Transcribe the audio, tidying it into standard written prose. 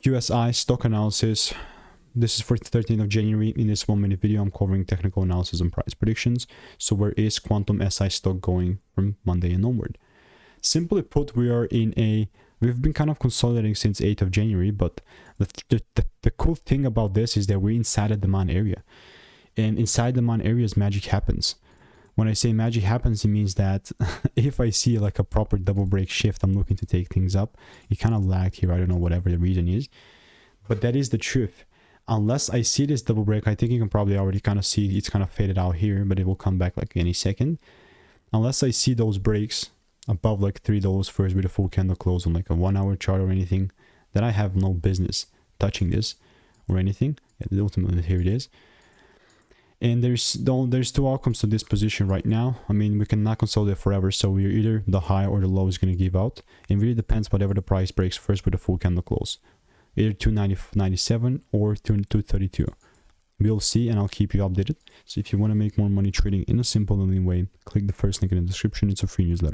QSI stock analysis. This is for the 13th of January. In this 1-minute video, I'm covering technical analysis and price predictions. So where is Quantum SI stock going from Monday and onward? Simply put, we've been kind of consolidating since 8th of January, but the cool thing about this is that we're inside a demand area. And inside demand areas, magic happens. When I say magic happens, it means that if I see like a proper double break shift, I'm looking to take things up. It kind of lagged here. I don't know, whatever the reason is. But that is the truth. Unless I see this double break, I think you can probably already kind of see it's kind of faded out here, but it will come back like any second. Unless I see those breaks above like $3 first with a full candle close on like a 1-hour chart or anything, then I have no business touching this or anything. Yeah, ultimately, here it is. And there's two outcomes to this position right now. I mean, we cannot consolidate forever, so we're either the high or the low is going to give out. It really depends whatever the price breaks first with a full candle close. Either 297 or 232. We'll see, and I'll keep you updated. So if you want to make more money trading in a simple and lean way, click the first link in the description. It's a free newsletter.